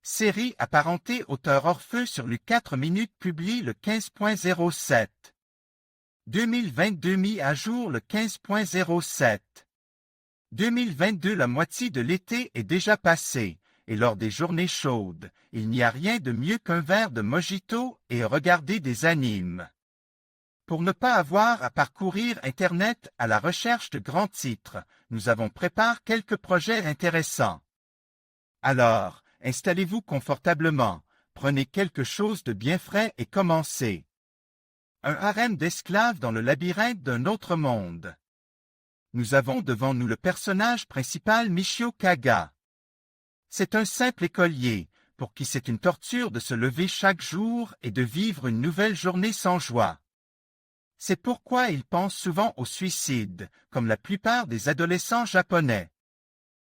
Série apparentée Auteur Orpheux sur le 4 minutes publie le 15.07. 2022 mis à jour le 15.07. 2022 La moitié de l'été est déjà passée, et lors des journées chaudes, il n'y a rien de mieux qu'un verre de mojito et regarder des animes. Pour ne pas avoir à parcourir Internet à la recherche de grands titres, nous avons préparé quelques projets intéressants. Alors, installez-vous confortablement, prenez quelque chose de bien frais et commencez. Un harem d'esclaves dans le labyrinthe d'un autre monde. Nous avons devant nous le personnage principal Michio Kaga. C'est un simple écolier, pour qui c'est une torture de se lever chaque jour et de vivre une nouvelle journée sans joie. C'est pourquoi il pense souvent au suicide, comme la plupart des adolescents japonais.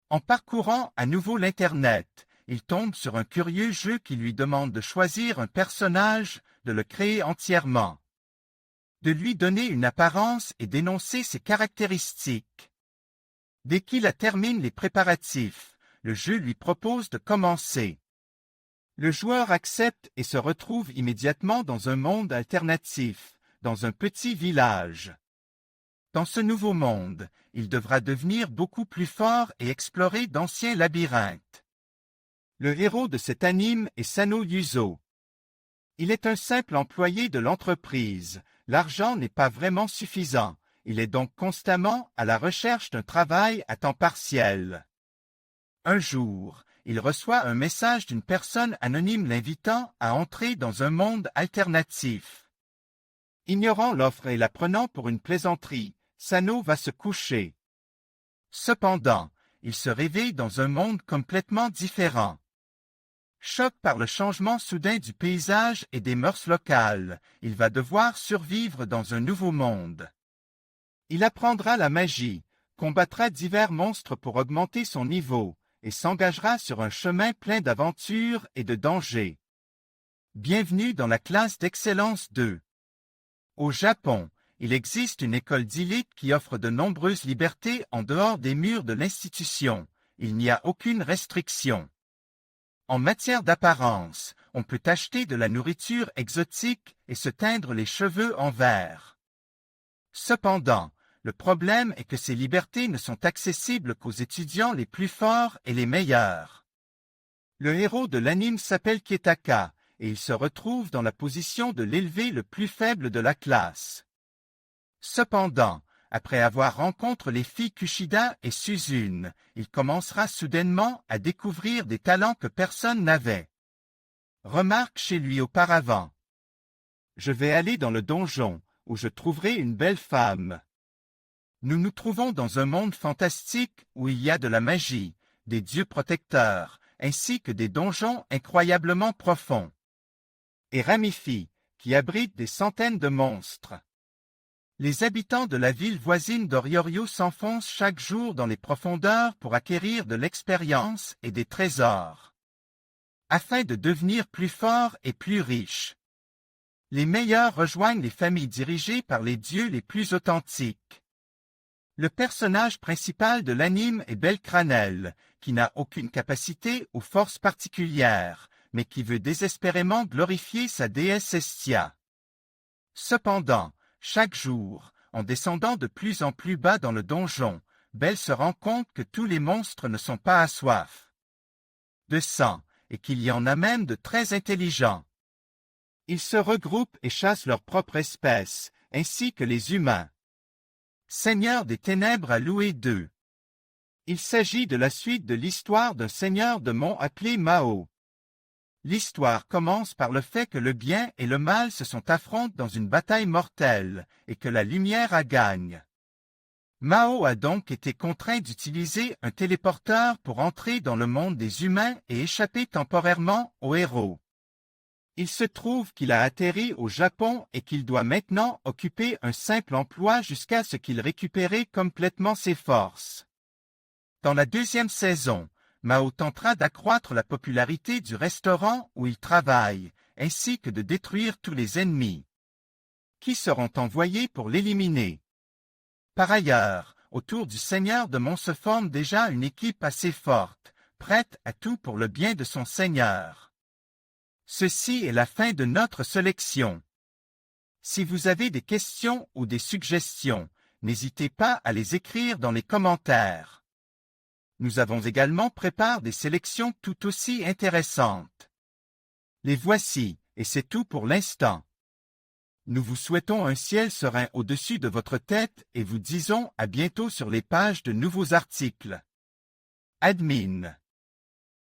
En parcourant à nouveau l'Internet, il tombe sur un curieux jeu qui lui demande de choisir un personnage, de le créer entièrement, de lui donner une apparence et d'énoncer ses caractéristiques. Dès qu'il a terminé les préparatifs, le jeu lui propose de commencer. Le joueur accepte et se retrouve immédiatement dans un monde alternatif, dans un petit village. Dans ce nouveau monde, il devra devenir beaucoup plus fort et explorer d'anciens labyrinthes. Le héros de cet anime est Sano Yuzo. Il est un simple employé de l'entreprise. L'argent n'est pas vraiment suffisant. Il est donc constamment à la recherche d'un travail à temps partiel. Un jour, il reçoit un message d'une personne anonyme l'invitant à entrer dans un monde alternatif. Ignorant l'offre et la prenant pour une plaisanterie, Sano va se coucher. Cependant, il se réveille dans un monde complètement différent. Choqué par le changement soudain du paysage et des mœurs locales, il va devoir survivre dans un nouveau monde. Il apprendra la magie, combattra divers monstres pour augmenter son niveau, et s'engagera sur un chemin plein d'aventures et de dangers. Bienvenue dans la classe d'excellence 2. Au Japon, il existe une école d'élite qui offre de nombreuses libertés en dehors des murs de l'institution. Il n'y a aucune restriction. En matière d'apparence, on peut acheter de la nourriture exotique et se teindre les cheveux en vert. Cependant, le problème est que ces libertés ne sont accessibles qu'aux étudiants les plus forts et les meilleurs. Le héros de l'anime s'appelle Kietaka, et il se retrouve dans la position de l'élevé le plus faible de la classe. Cependant, après avoir rencontré les filles Kushida et Suzune, il commencera soudainement à découvrir des talents que personne n'avait. Remarque chez lui auparavant. Je vais aller dans le donjon, où je trouverai une belle femme. Nous nous trouvons dans un monde fantastique où il y a de la magie, des dieux protecteurs, ainsi que des donjons incroyablement profonds. Et Ramifi, qui abrite des centaines de monstres. Les habitants de la ville voisine d'Oriorio s'enfoncent chaque jour dans les profondeurs pour acquérir de l'expérience et des trésors, afin de devenir plus forts et plus riches. Les meilleurs rejoignent les familles dirigées par les dieux les plus authentiques. Le personnage principal de l'anime est Belcranel, qui n'a aucune capacité ou force particulière, mais qui veut désespérément glorifier sa déesse Estia. Cependant, chaque jour, en descendant de plus en plus bas dans le donjon, Belle se rend compte que tous les monstres ne sont pas à soif de sang, et qu'il y en a même de très intelligents. Ils se regroupent et chassent leur propre espèce, ainsi que les humains. Seigneur des Ténèbres à louer 2. Il s'agit de la suite de l'histoire d'un seigneur de mont appelé Mao. L'histoire commence par le fait que le bien et le mal se sont affrontés dans une bataille mortelle, et que la lumière a gagne. Mao a donc été contraint d'utiliser un téléporteur pour entrer dans le monde des humains et échapper temporairement au héros. Il se trouve qu'il a atterri au Japon et qu'il doit maintenant occuper un simple emploi jusqu'à ce qu'il récupère complètement ses forces. Dans la deuxième saison, Mao tentera d'accroître la popularité du restaurant où il travaille, ainsi que de détruire tous les ennemis qui seront envoyés pour l'éliminer. Par ailleurs, autour du Seigneur de Mont se forme déjà une équipe assez forte, prête à tout pour le bien de son Seigneur. Ceci est la fin de notre sélection. Si vous avez des questions ou des suggestions, n'hésitez pas à les écrire dans les commentaires. Nous avons également préparé des sélections tout aussi intéressantes. Les voici, et c'est tout pour l'instant. Nous vous souhaitons un ciel serein au-dessus de votre tête et vous disons à bientôt sur les pages de nouveaux articles. Admin.